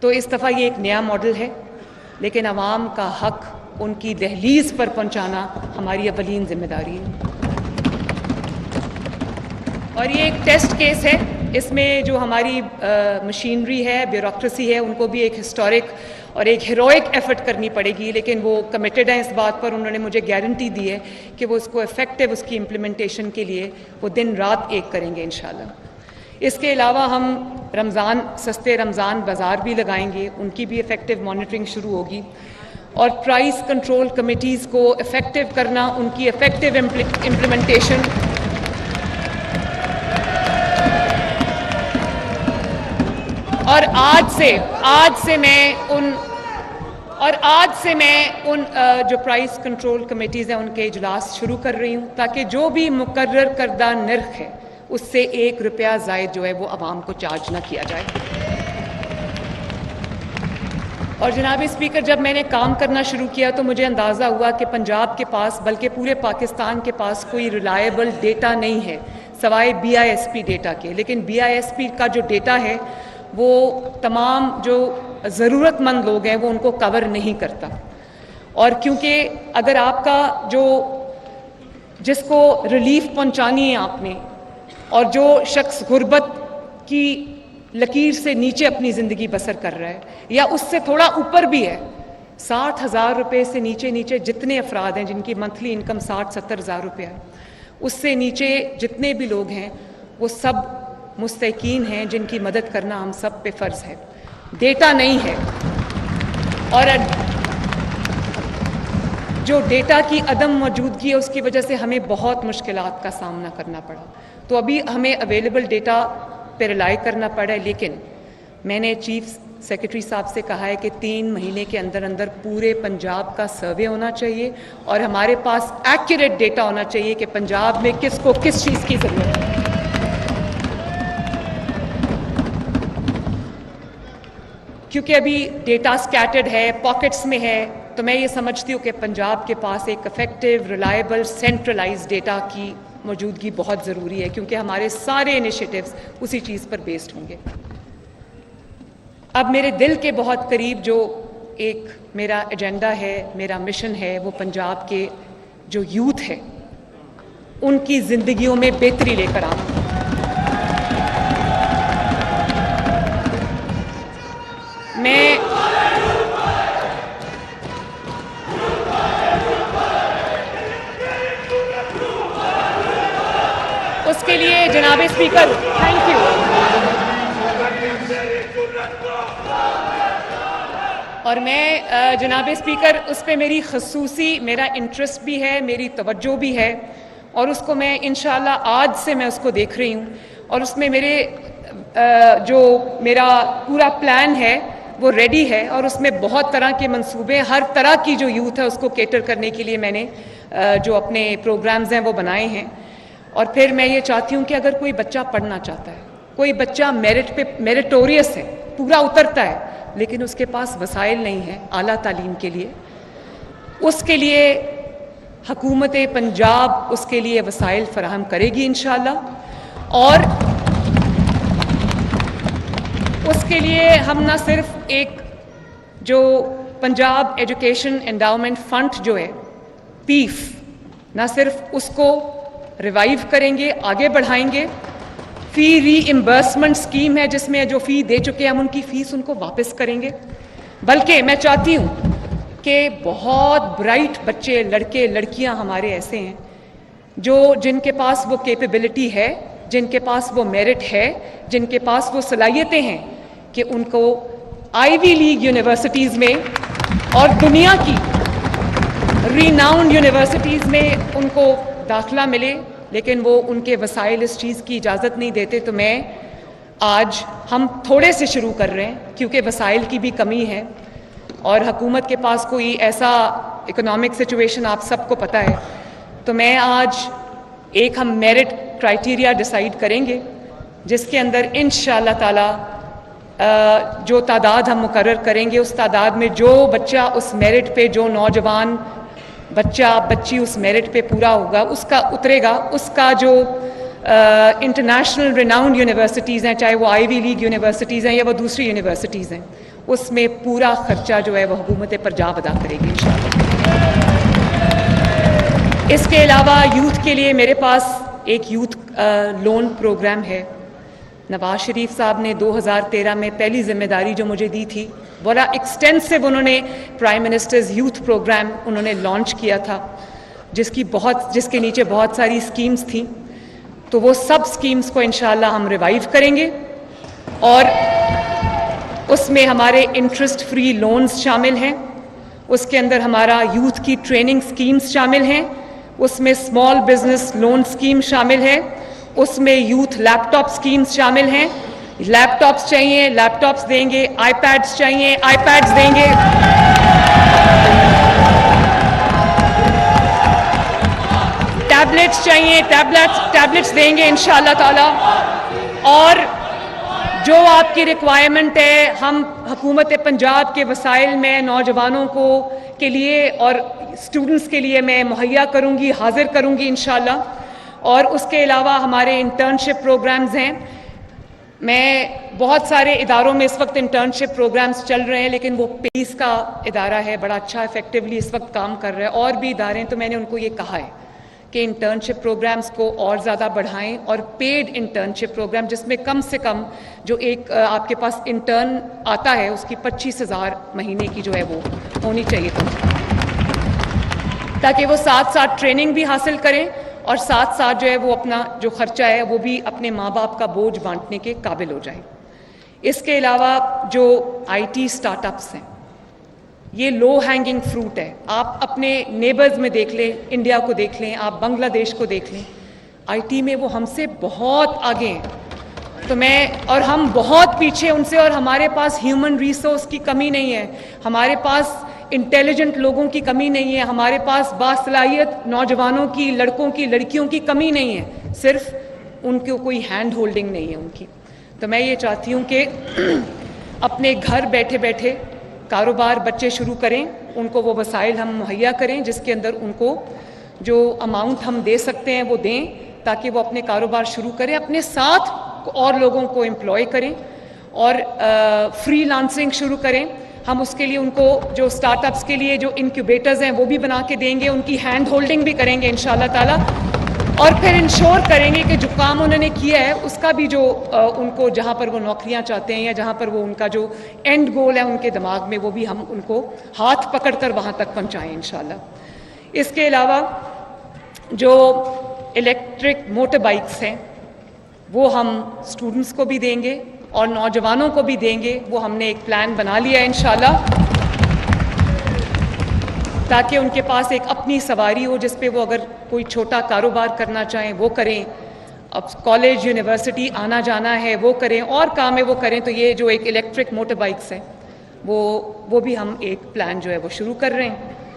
تو اس دفعہ یہ ایک نیا ماڈل ہے، لیکن عوام کا حق ان کی دہلیز پر پہنچانا ہماری اولین ذمہ داری ہے۔ اور یہ ایک ٹیسٹ کیس ہے، اس میں جو ہماری مشینری ہے، بیوروکریسی ہے، ان کو بھی ایک ہسٹورک اور ایک ہیروئک ایفرٹ کرنی پڑے گی، لیکن وہ کمیٹڈ ہیں اس بات پر۔ انہوں نے مجھے گارنٹی دی ہے کہ وہ اس کو افیکٹو، اس کی امپلیمنٹیشن کے لیے وہ دن رات ایک کریں گے انشاءاللہ۔ اس کے علاوہ ہم سستے رمضان بازار بھی لگائیں گے، ان کی بھی افیکٹو مانیٹرنگ شروع ہوگی، اور پرائس کنٹرول کمیٹیز کو افیکٹو کرنا، ان کی افیکٹو امپلیمنٹیشن۔ اور آج سے میں ان جو پرائس کنٹرول کمیٹیز ہیں ان کے اجلاس شروع کر رہی ہوں، تاکہ جو بھی مقرر کردہ نرخ ہے اس سے 1 روپیہ زائد جو ہے وہ عوام کو چارج نہ کیا جائے۔ اور جناب اسپیکر، جب میں نے کام کرنا شروع کیا تو مجھے اندازہ ہوا کہ پنجاب کے پاس بلکہ پورے پاکستان کے پاس کوئی ریلائبل ڈیٹا نہیں ہے سوائے BISP ڈیٹا کے، لیکن BISP کا جو ڈیٹا ہے وہ تمام جو ضرورت مند لوگ ہیں وہ ان کو کور نہیں کرتا۔ اور کیونکہ اگر آپ کا جس کو ریلیف پہنچانی ہے آپ نے، اور جو شخص غربت کی لکیر سے نیچے اپنی زندگی بسر کر رہا ہے یا اس سے تھوڑا اوپر بھی ہے، 60,000 روپے سے نیچے جتنے افراد ہیں جن کی منتھلی انکم 60-70 ہزار روپے ہے، اس سے نیچے جتنے بھی لوگ ہیں وہ سب مستحقین ہیں جن کی مدد کرنا ہم سب پہ فرض ہے۔ ڈیٹا نہیں ہے، اور جو ڈیٹا کی عدم موجودگی ہے اس کی وجہ سے ہمیں بہت مشکلات کا سامنا کرنا پڑا۔ تو ابھی ہمیں اویلیبل ڈیٹا پہ ریلائی کرنا پڑا ہے، لیکن میں نے چیف سیکرٹری صاحب سے کہا ہے کہ 3 مہینے کے اندر پورے پنجاب کا سروے ہونا چاہیے اور ہمارے پاس ایکوریٹ ڈیٹا ہونا چاہیے کہ پنجاب میں کس کو کس چیز کی ضرورت ہے۔ کیونکہ ابھی ڈیٹا سکیٹرڈ ہے، پاکٹس میں ہے، تو میں یہ سمجھتی ہوں کہ پنجاب کے پاس ایک افیکٹو، ریلائبل، سینٹرلائز ڈیٹا کی موجودگی بہت ضروری ہے، کیونکہ ہمارے سارے انیشیٹیوز اسی چیز پر بیسڈ ہوں گے۔ اب میرے دل کے بہت قریب جو ایک میرا ایجنڈا ہے، میرا مشن ہے، وہ پنجاب کے جو یوتھ ہے ان کی زندگیوں میں بہتری لے کر آنا۔ میں اس کے لیے جناب اسپیکر تھینک یو، اور میں جناب اسپیکر اس پہ میرا انٹرسٹ بھی ہے، میری توجہ بھی ہے، اور اس کو میں انشاءاللہ آج سے میں اس کو دیکھ رہی ہوں، اور اس میں میرا پورا پلان ہے وہ ریڈی ہے، اور اس میں بہت طرح کے منصوبے، ہر طرح کی جو یوتھ ہے اس کو کیٹر کرنے کے لیے میں نے جو اپنے پروگرامز ہیں وہ بنائے ہیں۔ اور پھر میں یہ چاہتی ہوں کہ اگر کوئی بچہ پڑھنا چاہتا ہے، کوئی بچہ میرٹ پہ میریٹوریس ہے، پورا اترتا ہے، لیکن اس کے پاس وسائل نہیں ہیں اعلیٰ تعلیم کے لیے، اس کے لیے حکومت پنجاب اس کے لیے وسائل فراہم کرے گی انشاءاللہ، اور اس کے لیے ہم نہ صرف ایک جو پنجاب ایجوکیشن انڈاؤمنٹ فنڈ جو ہے پیف، نہ صرف اس کو ریوائیو کریں گے، آگے بڑھائیں گے، فی ری ایمبرسمنٹ اسکیم ہے جس میں جو فی دے چکے ہم ان کی فیس ان کو واپس کریں گے، بلکہ میں چاہتی ہوں کہ بہت برائٹ بچے، لڑکے لڑکیاں ہمارے ایسے ہیں جن کے پاس وہ کیپیبلٹی ہے، جن کے پاس وہ میرٹ ہے، جن کے پاس وہ صلاحیتیں ہیں کہ ان کو آئی وی لیگ یونیورسٹیز میں اور دنیا کی ریناؤنڈ یونیورسٹیز میں ان کو داخلہ ملے، لیکن وہ ان کے وسائل اس چیز کی اجازت نہیں دیتے۔ تو آج ہم تھوڑے سے شروع کر رہے ہیں کیونکہ وسائل کی بھی کمی ہے، اور حکومت کے پاس کوئی ایسا اکنامک سچویشن آپ سب کو پتہ ہے، تو میں آج ہم میرٹ کرائٹیریا ڈیسائیڈ کریں گے جس کے اندر انشاءاللہ تعالی جو تعداد ہم مقرر کریں گے اس تعداد میں جو بچہ اس میرٹ پہ، جو نوجوان بچہ بچی اس میرٹ پہ پورا ہوگا، اس کا اترے گا، اس کا جو انٹرنیشنل ریناؤنڈ یونیورسٹیز ہیں، چاہے وہ آئی وی لیگ یونیورسٹیز ہیں یا وہ دوسری یونیورسٹیز ہیں، اس میں پورا خرچہ جو ہے وہ حکومت پنجاب ادا کرے گی انشاءاللہ۔ اس کے علاوہ یوتھ کے لیے میرے پاس ایک یوتھ لون پروگرام ہے۔ نواز شریف صاحب نے 2013 میں پہلی ذمہ داری جو مجھے دی تھی، بڑا ایکسٹینسو انہوں نے پرائم منسٹرز یوتھ پروگرام انہوں نے لانچ کیا تھا، جس کے نیچے بہت ساری اسکیمز تھیں، تو وہ سب اسکیمز کو انشاءاللہ ہم ریوائیو کریں گے، اور اس میں ہمارے انٹرسٹ فری لونز شامل ہیں، اس کے اندر ہمارا یوتھ کی ٹریننگ اسکیمز شامل ہیں، اس میں اسمال بزنس لون اسکیم شامل ہے، اس میں یوتھ لیپ ٹاپ اسکیمز شامل ہیں۔ لیپ ٹاپس چاہیے لیپ ٹاپس دیں گے، آئی پیڈس چاہیے آئی پیڈس دیں گے، ٹیبلٹس چاہیے ٹیبلٹس دیں گے انشاءاللہ تعالی۔ اور جو آپ کی ریکوائرمنٹ ہے، ہم حکومت پنجاب کے وسائل میں نوجوانوں کے لیے اور اسٹوڈنٹس کے لیے میں مہیا کروں گی، حاضر کروں گی انشاءاللہ۔ اور اس کے علاوہ ہمارے انٹرنشپ پروگرامز ہیں، میں بہت سارے اداروں میں اس وقت انٹرنشپ پروگرامز چل رہے ہیں، لیکن وہ پیس کا ادارہ ہے، بڑا اچھا ایفیکٹولی اس وقت کام کر رہا ہے، اور بھی ادارے ہیں، تو میں نے ان کو یہ کہا ہے کہ انٹرنشپ پروگرامز کو اور زیادہ بڑھائیں، اور پیڈ انٹرنشپ پروگرام جس میں کم سے کم جو ایک آپ کے پاس انٹرن آتا ہے اس کی 25,000 مہینے کی جو ہے وہ ہونی چاہیے تھی، تاکہ وہ ساتھ ساتھ ٹریننگ بھی حاصل کریں اور ساتھ ساتھ جو ہے وہ اپنا جو خرچہ ہے وہ بھی اپنے ماں باپ کا بوجھ بانٹنے کے قابل ہو جائیں۔ اس کے علاوہ جو آئی ٹی اسٹارٹ اپس ہیں، یہ لو ہینگنگ فروٹ ہے، آپ اپنے نیبرز میں دیکھ لیں، انڈیا کو دیکھ لیں، آپ بنگلہ دیش کو دیکھ لیں، آئی ٹی میں وہ ہم سے بہت آگے ہیں، تو اور ہم بہت پیچھے ان سے، اور ہمارے پاس ہیومن ریسورس کی کمی نہیں ہے، ہمارے پاس انٹیلیجنٹ لوگوں کی کمی نہیں ہے، ہمارے پاس باصلاحیت نوجوانوں کی، لڑکوں کی، لڑکیوں کی کمی نہیں ہے، صرف ان کو کوئی ہینڈ ہولڈنگ نہیں ہے ان کی۔ تو میں یہ چاہتی ہوں کہ اپنے گھر بیٹھے بیٹھے کاروبار بچے شروع کریں، ان کو وہ وسائل ہم مہیا کریں جس کے اندر ان کو جو اماؤنٹ ہم دے سکتے ہیں وہ دیں، تاکہ وہ اپنے کاروبار شروع کریں، اپنے ساتھ اور لوگوں کو امپلوائے کریں، اور فری لانسنگ شروع کریں۔ ہم اس کے لیے ان کو جو اسٹارٹ اپس کے لیے جو انکیوبیٹرز ہیں وہ بھی بنا کے دیں گے، ان کی ہینڈ ہولڈنگ بھی کریں گے انشاءاللہ تعالی، اور پھر انشور کریں گے کہ جو کام انہوں نے کیا ہے اس کا بھی جو ان کو جہاں پر وہ نوکریاں چاہتے ہیں یا جہاں پر وہ ان کا جو اینڈ گول ہے ان کے دماغ میں، وہ بھی ہم ان کو ہاتھ پکڑ کر وہاں تک پہنچائیں انشاءاللہ۔ اس کے علاوہ جو الیکٹرک موٹر بائکس ہیں وہ ہم اسٹوڈنٹس کو بھی دیں گے اور نوجوانوں کو بھی دیں گے، وہ ہم نے ایک پلان بنا لیا ہے انشاءاللہ، تاکہ ان کے پاس ایک اپنی سواری ہو جس پہ وہ اگر کوئی چھوٹا کاروبار کرنا چاہیں وہ کریں، اب کالج یونیورسٹی آنا جانا ہے وہ کریں، اور کام ہے وہ کریں۔ تو یہ جو ایک الیکٹرک موٹر بائکس ہیں وہ بھی ہم ایک پلان جو ہے وہ شروع کر رہے ہیں۔